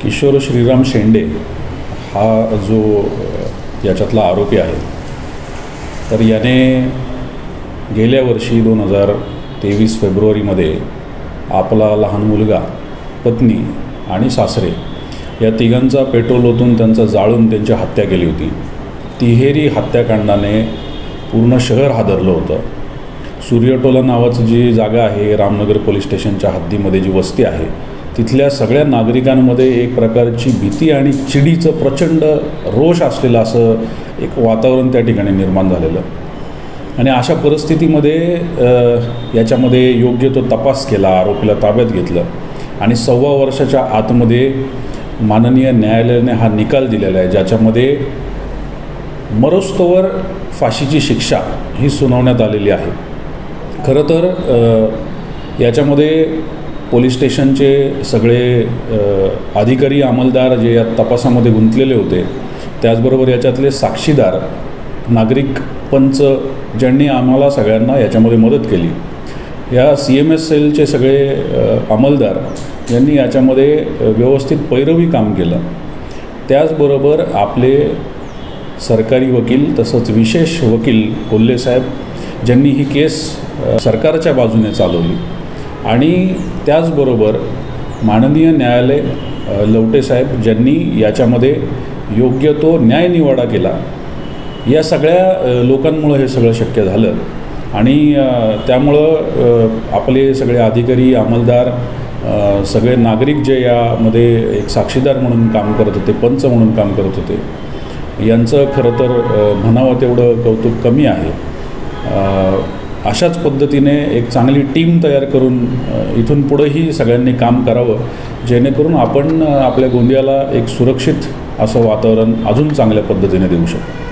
किशोर श्रीराम शेंडे हा जो याच्यातला आरोपी आहे, तर याने गेल्या वर्षी 2023 फेब्रुवारीमध्ये आपला लहान मुलगा, पत्नी आणि सासरे या तिघांचा पेट्रोल ओतून त्यांचा जाळून त्यांची हत्या केली होती. तिहेरी हत्याकांडाने पूर्ण शहर हादरलं होतं. सूर्यटोला नावाची जी जागा आहे, रामनगर पोलीस स्टेशनच्या हद्दीमध्ये जी वस्ती आहे, तिथल्या सगळ्या नागरिकांमध्ये एक प्रकारची भीती आणि चिडीचं प्रचंड रोष असलेलं असं एक वातावरण त्या ठिकाणी निर्माण झालेलं. आणि अशा परिस्थितीमध्ये याच्यामध्ये योग्य तो तपास केला, आरोपीला ताब्यात घेतलं आणि 1.25 वर्षाच्या आतमध्ये माननीय न्यायालयाने हा निकाल दिलेला आहे, ज्याच्यामध्ये मरोस्तोवर फाशीची शिक्षा ही सुनावण्यात आलेली आहे. खरं तर याच्यामध्ये पोलीस स्टेशनचे सगळे अधिकारी, अंमलदार जे या तपासामध्ये गुंतलेले होते, त्याचबरोबर याच्यातले साक्षीदार, नागरिक पंच ज्यांनी आम्हाला सगळ्यांना याच्यामध्ये मदत केली, या CMS सेलचे सगळे अंमलदार यांनी याच्यामध्ये व्यवस्थित पैरवी काम केलं. त्याचबरोबर आपले सरकारी वकील तसंच विशेष वकील कोल्हे साहेब ज्यांनी ही केस सरकारच्या बाजूने चालवली आणि त्याचबरोबर माननीय न्यायालय लवटे साहेब ज्यांनी याच्यामध्ये योग्य तो न्यायनिवाडा केला. या सगळ्या लोकांमुळं हे सगळं शक्य झालं आणि त्यामुळं आपले सगळे अधिकारी, अंमलदार, सगळे नागरिक जे यामध्ये एक साक्षीदार म्हणून काम करत होते, पंच म्हणून काम करत होते, यांचं खरं तर म्हणावं तेवढं कौतुक कमी आहे. अशाच पद्धतीने एक चांगली टीम तयार करून इथून पुढंही सगळ्यांनी काम करावं, जेणेकरून आपण आपल्या गोंदियाला एक सुरक्षित असं वातावरण अजून चांगल्या पद्धतीने देऊ शकतो.